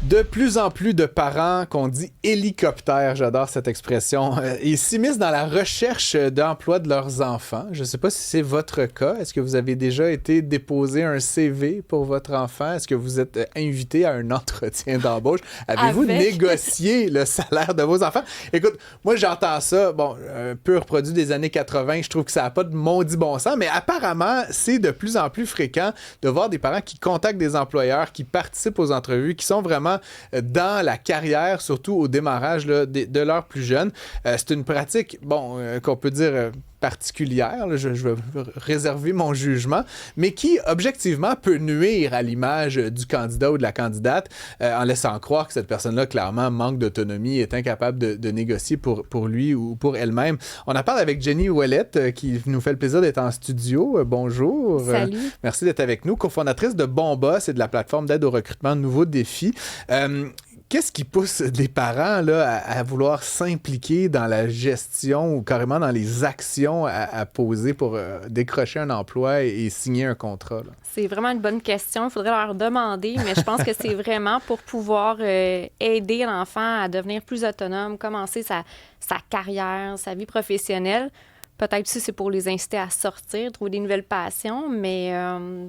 De plus en plus de parents qu'on dit hélicoptère, j'adore cette expression, ils s'immiscent dans la recherche d'emploi de leurs enfants. Je ne sais pas si c'est votre cas. Est-ce que vous avez déjà été déposer un CV pour votre enfant? Est-ce que vous êtes invité à un entretien d'embauche? Avez-vous négocié le salaire de vos enfants? Écoute, moi j'entends ça, un pur produit des années 80, je trouve que ça n'a pas de maudit bon sens, mais apparemment, c'est de plus en plus fréquent de voir des parents qui contactent des employeurs, qui participent aux entrevues, qui sont vraiment dans la carrière, surtout au démarrage là, de leurs plus jeunes. C'est une pratique, qu'on peut dire particulière, là, je vais réserver mon jugement, mais qui, objectivement, peut nuire à l'image du candidat ou de la candidate en laissant croire que cette personne-là, clairement, manque d'autonomie, est incapable de négocier pour lui ou pour elle-même. On en parle avec Jenny Ouellette, qui nous fait le plaisir d'être en studio. Bonjour. Salut. Merci d'être avec nous, cofondatrice de Bon Boss et de la plateforme d'aide au recrutement Nouveaux Défis. Qu'est-ce qui pousse les parents là, à vouloir s'impliquer dans la gestion ou carrément dans les actions à poser pour décrocher un emploi et signer un contrat? Là? C'est vraiment une bonne question. Il faudrait leur demander, mais je pense que c'est vraiment pour pouvoir aider l'enfant à devenir plus autonome, commencer sa carrière, sa vie professionnelle. Peut-être aussi c'est pour les inciter à sortir, trouver des nouvelles passions, mais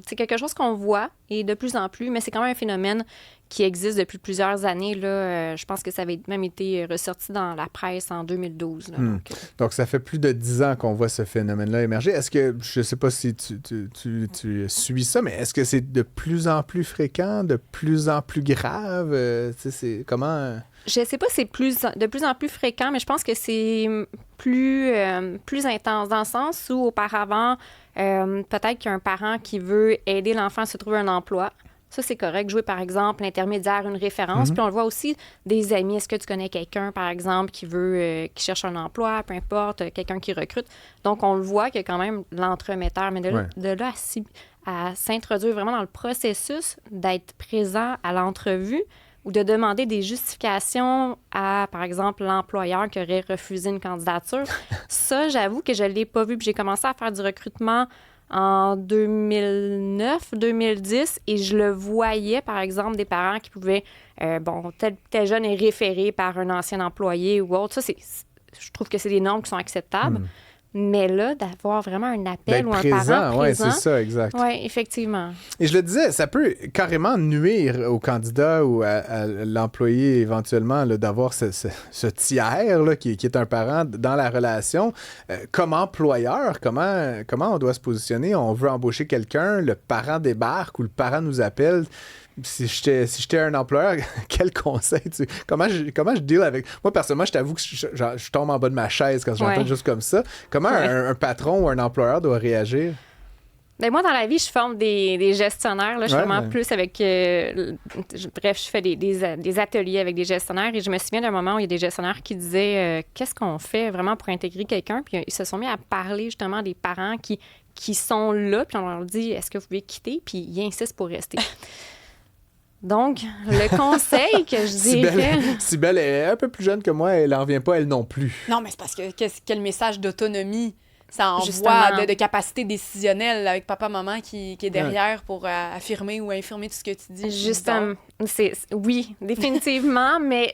c'est quelque chose qu'on voit et de plus en plus, mais c'est quand même un phénomène qui existe depuis plusieurs années. Là, je pense que ça avait même été ressorti dans la presse en 2012. Là, donc, ça fait plus de 10 ans qu'on voit ce phénomène-là émerger. Est-ce que, je ne sais pas si tu suis ça, mais est-ce que c'est de plus en plus fréquent, de plus en plus grave? C'est comment... Je ne sais pas si c'est de plus en plus fréquent, mais je pense que c'est plus intense dans le sens où auparavant, peut-être qu'il y a un parent qui veut aider l'enfant à se trouver un emploi. Ça, c'est correct. Jouer, par exemple, l'intermédiaire, une référence. Puis on le voit aussi des amis. Est-ce que tu connais quelqu'un, par exemple, qui cherche un emploi, peu importe, quelqu'un qui recrute. Donc, on le voit qu'il y a quand même l'entremetteur. Mais de là à s'introduire vraiment dans le processus, d'être présent à l'entrevue ou de demander des justifications à, par exemple, l'employeur qui aurait refusé une candidature, ça, j'avoue que je ne l'ai pas vu. Puis j'ai commencé à faire du recrutement en 2009, 2010, et je le voyais, par exemple, des parents qui pouvaient, tel jeune est référé par un ancien employé ou autre. Ça, je trouve que c'est des normes qui sont acceptables. Mais là, d'avoir vraiment un appel ou un parent présent... Oui, c'est ça, exact. Oui, effectivement. Et je le disais, ça peut carrément nuire au candidat ou à l'employé éventuellement là, d'avoir ce tiers là, qui est un parent dans la relation. Comme employeur, comment on doit se positionner? On veut embaucher quelqu'un, le parent débarque ou le parent nous appelle... Si j'étais un employeur, quel conseil? Comment je deal avec... Moi, personnellement, je t'avoue que je tombe en bas de ma chaise quand j'entends juste comme ça. Comment un patron ou un employeur doit réagir? Bien, moi, dans la vie, je forme des gestionnaires. Là, je suis vraiment plus avec... bref, je fais des ateliers avec des gestionnaires et je me souviens d'un moment où il y a des gestionnaires qui disaient qu'est-ce qu'on fait vraiment pour intégrer quelqu'un? Puis ils se sont mis à parler justement des parents qui sont là, puis on leur dit est-ce que vous pouvez quitter? Puis ils insistent pour rester. Donc, le conseil que je dirais... Cybèle est un peu plus jeune que moi, elle n'en revient pas, elle non plus. Non, mais c'est parce que quel message d'autonomie ça envoie de capacité décisionnelle avec papa-maman qui est derrière pour affirmer ou infirmer tout ce que tu dis. Justement, oui, définitivement, mais...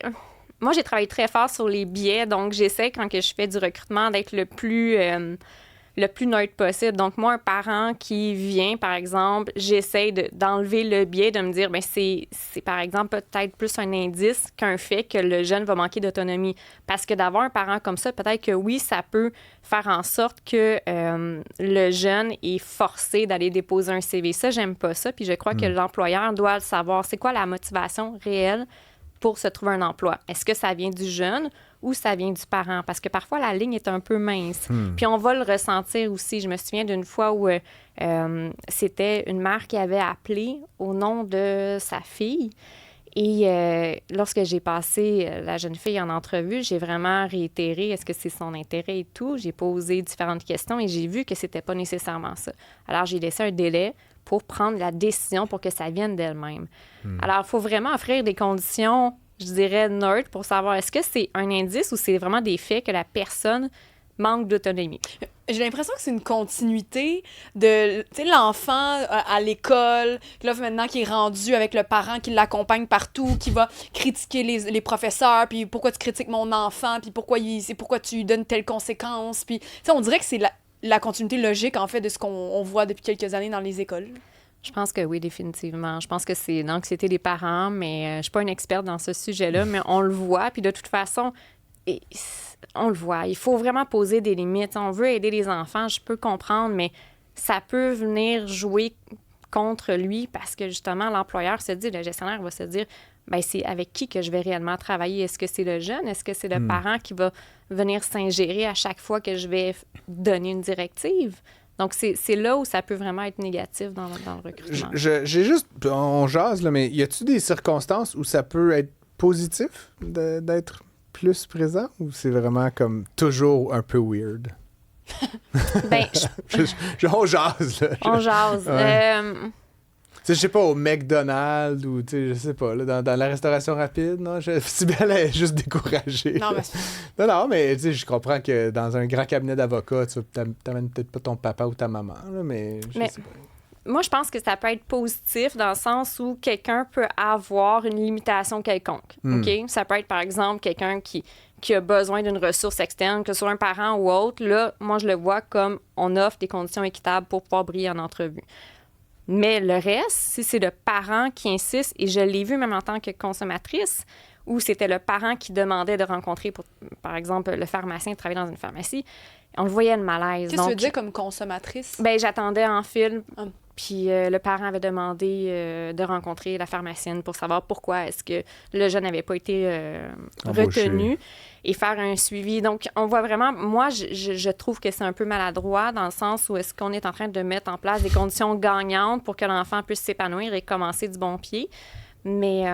Moi, j'ai travaillé très fort sur les biais, donc j'essaie, quand que je fais du recrutement, d'être le plus neutre possible. Donc, moi, un parent qui vient, par exemple, j'essaie d'enlever le biais, de me dire, bien, c'est par exemple, peut-être plus un indice qu'un fait que le jeune va manquer d'autonomie. Parce que d'avoir un parent comme ça, peut-être que oui, ça peut faire en sorte que le jeune est forcé d'aller déposer un CV. Ça, j'aime pas ça. Puis je crois que l'employeur doit le savoir. C'est quoi la motivation réelle pour se trouver un emploi? Est-ce que ça vient du jeune ou ça vient du parent? Parce que parfois, la ligne est un peu mince. Puis on va le ressentir aussi. Je me souviens d'une fois où c'était une mère qui avait appelé au nom de sa fille. Et lorsque j'ai passé la jeune fille en entrevue, j'ai vraiment réitéré est-ce que c'est son intérêt et tout. J'ai posé différentes questions et j'ai vu que c'était pas nécessairement ça. Alors, j'ai laissé un délai pour prendre la décision pour que ça vienne d'elle-même. Alors, il faut vraiment offrir des conditions, je dirais, neutres pour savoir est-ce que c'est un indice ou c'est vraiment des faits que la personne manque d'autonomie. J'ai l'impression que c'est une continuité de, tu sais, l'enfant à l'école, là, maintenant qui est rendu avec le parent qui l'accompagne partout, qui va critiquer les professeurs, puis pourquoi tu critiques mon enfant, puis pourquoi tu lui donnes telle conséquence, puis, tu sais, on dirait que c'est la continuité logique, en fait, de ce qu'on voit depuis quelques années dans les écoles. Je pense que oui, définitivement. Je pense que c'est l'anxiété des parents, mais je suis pas une experte dans ce sujet-là, mais on le voit, puis de toute façon... on le voit. Il faut vraiment poser des limites. On veut aider les enfants, je peux comprendre, mais ça peut venir jouer contre lui parce que, justement, l'employeur se dit, le gestionnaire va se dire, bien, c'est avec qui que je vais réellement travailler? Est-ce que c'est le jeune? Est-ce que c'est le parent qui va venir s'ingérer à chaque fois que je vais donner une directive? Donc, c'est là où ça peut vraiment être négatif dans le recrutement. J'ai juste... On jase, là, mais y a-t-il des circonstances où ça peut être positif d'être plus présent ou c'est vraiment comme toujours un peu weird? Ben, on jase, là. On jase. Ouais. Je sais pas, au McDonald's ou, je sais pas, là, dans la restauration rapide, non? Sybelle est juste découragée. Non, mais je comprends que dans un grand cabinet d'avocats, tu t'amènes peut-être pas ton papa ou ta maman, là, mais je sais pas. Moi, je pense que ça peut être positif dans le sens où quelqu'un peut avoir une limitation quelconque. OK? Ça peut être, par exemple, quelqu'un qui a besoin d'une ressource externe, que ce soit un parent ou autre. Là, moi, je le vois comme on offre des conditions équitables pour pouvoir briller en entrevue. Mais le reste, si c'est le parent qui insiste, et je l'ai vu même en tant que consommatrice, où c'était le parent qui demandait de rencontrer, par exemple, le pharmacien qui travaillait dans une pharmacie, on le voyait le malaise. Qu'est-ce que tu veux dire comme consommatrice? Ben, j'attendais en fil, puis le parent avait demandé de rencontrer la pharmacienne pour savoir pourquoi est-ce que le jeune n'avait pas été retenu et faire un suivi. Donc, on voit vraiment... Moi, je trouve que c'est un peu maladroit dans le sens où est-ce qu'on est en train de mettre en place des conditions gagnantes pour que l'enfant puisse s'épanouir et commencer du bon pied. Mais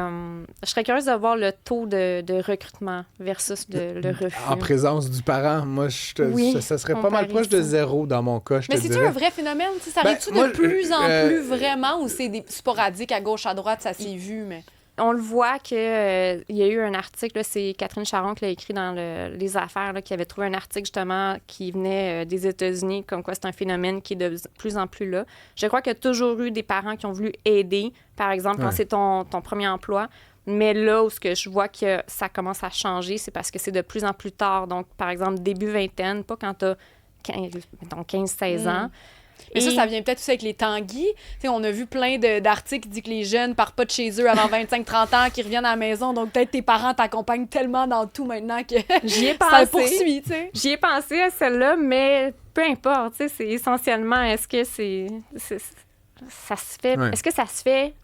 je serais curieuse de voir le taux de recrutement versus le refus. En présence du parent, moi, ça serait pas mal proche de 0 dans mon cas, Mais c'est-tu un vrai phénomène? Ça arrive-tu de plus en plus vraiment ou c'est des sporadiques à gauche, à droite, ça s'est vu, mais... On le voit qu'il y a eu un article, là, c'est Catherine Charon qui l'a écrit dans Les Affaires, là, qui avait trouvé un article justement qui venait des États-Unis, comme quoi c'est un phénomène qui est de plus en plus là. Je crois qu'il y a toujours eu des parents qui ont voulu aider, par exemple, quand c'est ton premier emploi. Mais là où ce que je vois que ça commence à changer, c'est parce que c'est de plus en plus tard. Donc, par exemple, début vingtaine, pas quand tu as 15-16 ans. Mais ça vient peut-être aussi avec les Tanguy. T'sais, on a vu plein d'articles qui disent que les jeunes partent pas de chez eux avant 25-30 ans, qu'ils reviennent à la maison. Donc, peut-être tes parents t'accompagnent tellement dans tout maintenant que j'y ai pensé. Ça poursuit, tu sais. J'y ai pensé à celle-là, mais peu importe. C'est essentiellement, est-ce que ça se fait... Ouais. Est-ce que ça se fait...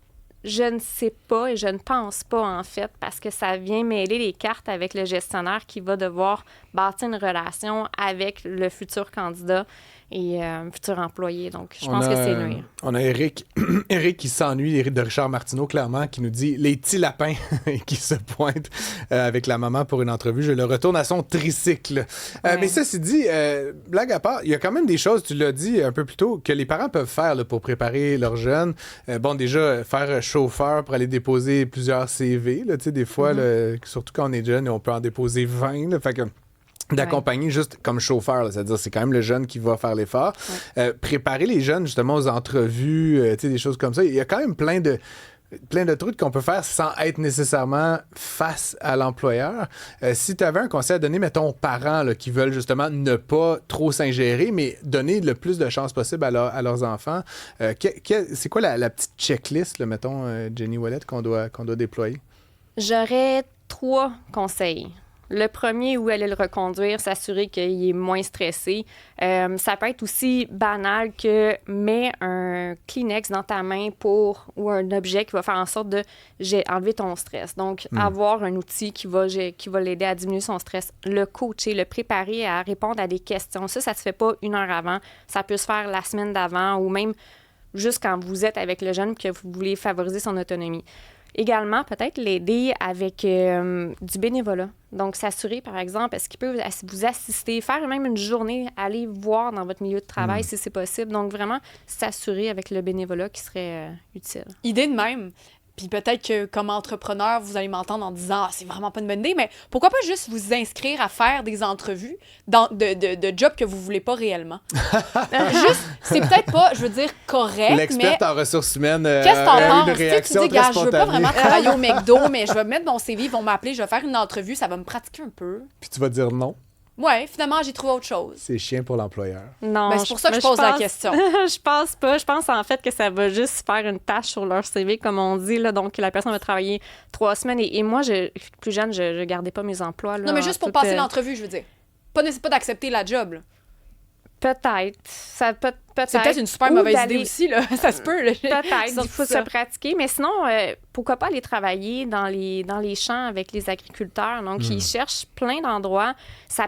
Je ne sais pas et je ne pense pas, en fait, parce que ça vient mêler les cartes avec le gestionnaire qui va devoir bâtir une relation avec le futur candidat et futur employé. Donc, je pense que c'est nuire. On a Eric qui s'ennuie, Eric de Richard Martineau, clairement, qui nous dit « Les petits lapins » qui se pointent avec la maman pour une entrevue. Je le retourne à son tricycle. Mais ceci dit, blague à part, il y a quand même des choses, tu l'as dit un peu plus tôt, que les parents peuvent faire là, pour préparer leurs jeunes. Déjà, faire chauffeur pour aller déposer plusieurs CV. Là, des fois, là, surtout quand on est jeune, on peut en déposer 20. Là, fait que d'accompagner juste comme chauffeur, là, c'est-à-dire c'est quand même le jeune qui va faire l'effort. Préparer les jeunes justement aux entrevues, des choses comme ça. Il y a quand même plein de trucs qu'on peut faire sans être nécessairement face à l'employeur. Si tu avais un conseil à donner, mettons, aux parents là, qui veulent justement ne pas trop s'ingérer, mais donner le plus de chances possible à leurs enfants, c'est quoi la petite checklist, là, mettons, Jenny Ouellette, qu'on doit déployer? J'aurais 3 conseils. Le premier, où aller le reconduire, s'assurer qu'il est moins stressé. Ça peut être aussi banal que mets un Kleenex dans ta main ou un objet qui va faire en sorte de enlever ton stress. Donc, avoir un outil qui va l'aider à diminuer son stress. Le coacher, le préparer à répondre à des questions. Ça se fait pas 1 heure avant. Ça peut se faire la semaine d'avant ou même juste quand vous êtes avec le jeune que vous voulez favoriser son autonomie. Également, peut-être l'aider avec du bénévolat. Donc, s'assurer, par exemple, est-ce qu'il peut vous assister, faire même une journée, aller voir dans votre milieu de travail si c'est possible. Donc, vraiment, s'assurer avec le bénévolat qui serait utile. Idée de même. Puis peut-être que comme entrepreneur, vous allez m'entendre en disant c'est vraiment pas une bonne idée, mais pourquoi pas juste vous inscrire à faire des entrevues de jobs que vous voulez pas réellement? Juste, c'est peut-être pas, je veux dire, correct, L'experte mais en ressources humaines qu'est-ce que t'en une penses? Tu sais, tu réaction dis, très gars, je veux pas spontanée. vraiment travailler au McDo, mais je vais mettre mon CV, ils vont m'appeler, je vais faire une entrevue, ça va me pratiquer un peu. Puis tu vas dire non. Ouais, finalement, j'ai trouvé autre chose. C'est chiant pour l'employeur. Non, Ben, c'est pour ça que je pose la question. Je pense pas. Je pense en fait que ça va juste faire une tâche sur leur CV, comme on dit. Là. Donc, la personne va travailler 3 semaines. Et moi, plus jeune, je gardais pas mes emplois. Là, Non, mais juste pour passer l'entrevue, je veux dire. Pas d'accepter la job, là. Peut-être. Ça peut-être. C'est peut-être une super Ou mauvaise d'aller- idée aussi, là. Ça se peut, là. Peut-être, il faut ça. se pratiquer. Mais sinon, pourquoi pas aller travailler dans les champs avec les agriculteurs? Donc, ils cherchent plein d'endroits. Ça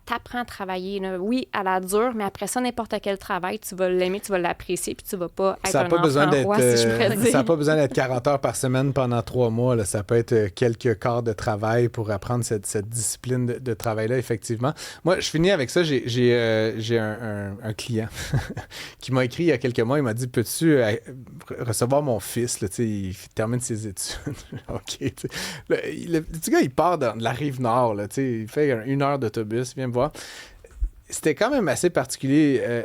t'apprend à travailler. Là. Oui, à la dure, mais après ça, n'importe quel travail, tu vas l'aimer, tu vas l'apprécier, puis tu vas pas être Ça un n'a pas besoin enfant d'être roi, si je pourrais dire. ça a pas besoin d'être 40 heures par semaine pendant 3 mois. Là. Ça peut être quelques quarts de travail pour apprendre cette discipline de travail-là, effectivement. Moi, je finis avec ça. J'ai un client qui m'a écrit il y a quelques mois. Il m'a dit, peux-tu recevoir mon fils? Là, il termine ses études. OK. T'sais. Le petit gars, il part de la rive nord. Là, il fait 1 heure d'autobus. Il vient me voir. C'était quand même assez particulier.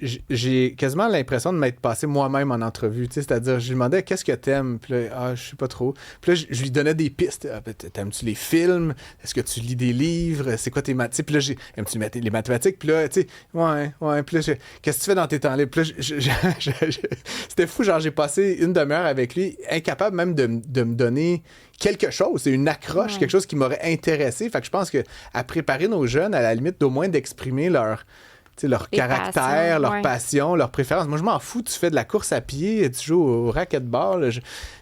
J'ai quasiment l'impression de m'être passé moi-même en entrevue. C'est-à-dire, je lui demandais qu'est-ce que t'aimes. Puis là, je sais pas trop. Puis là, je lui donnais des pistes. T'aimes-tu les films? Est-ce que tu lis des livres? C'est quoi tes mathématiques? Puis là, aimes-tu les mathématiques? Puis là, tu sais, ouais. Puis là, qu'est-ce que tu fais dans tes temps libres? Puis là, c'était fou. Genre, j'ai passé 1 demi-heure avec lui, incapable même de me donner quelque chose. C'est une accroche, quelque chose qui m'aurait intéressé. Fait que je pense qu'à préparer nos jeunes, à la limite, d'au moins d'exprimer leur caractère, leur passion, leur préférence. Moi, je m'en fous. Tu fais de la course à pied, tu joues au racquetball.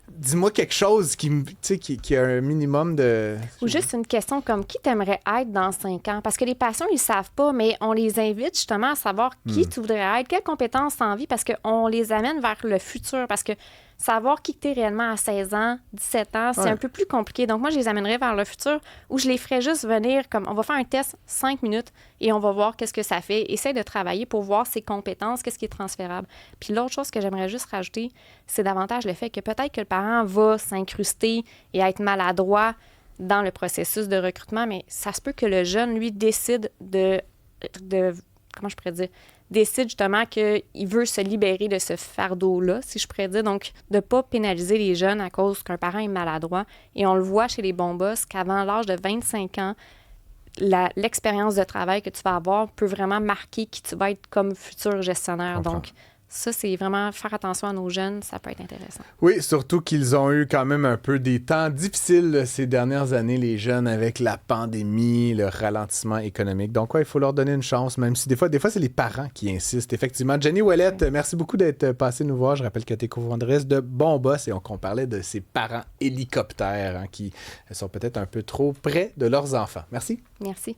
Dis-moi quelque chose qui a un minimum de... Ou juste une question comme qui t'aimerais être dans 5 ans? Parce que les passions, ils savent pas, mais on les invite justement à savoir qui tu voudrais être, quelles compétences t'as envie, parce qu'on les amène vers le futur. Parce que savoir qui t'es réellement à 16 ans, 17 ans, c'est un peu plus compliqué. Donc moi, je les amènerais vers le futur où je les ferais juste venir comme on va faire un test 5 minutes et on va voir qu'est-ce que ça fait. Essaye de travailler pour voir ses compétences, qu'est-ce qui est transférable. Puis l'autre chose que j'aimerais juste rajouter, c'est davantage le fait que peut-être que le parent va s'incruster et être maladroit dans le processus de recrutement, mais ça se peut que le jeune, lui, décide de comment je pourrais dire, décide justement qu'il veut se libérer de ce fardeau-là, si je pourrais dire. Donc, de ne pas pénaliser les jeunes à cause qu'un parent est maladroit. Et on le voit chez les bons boss qu'avant l'âge de 25 ans, l'expérience de travail que tu vas avoir peut vraiment marquer qui tu vas être comme futur gestionnaire. Donc, ça, c'est vraiment faire attention à nos jeunes, ça peut être intéressant. Oui, surtout qu'ils ont eu quand même un peu des temps difficiles ces dernières années, les jeunes, avec la pandémie, le ralentissement économique. Donc, il faut leur donner une chance, même si des fois c'est les parents qui insistent, effectivement. Jenny Ouellette, merci beaucoup d'être passée nous voir. Je rappelle que tu es cofondatrice de Bon Boss et qu'on parlait de ces parents hélicoptères qui sont peut-être un peu trop près de leurs enfants. Merci. Merci.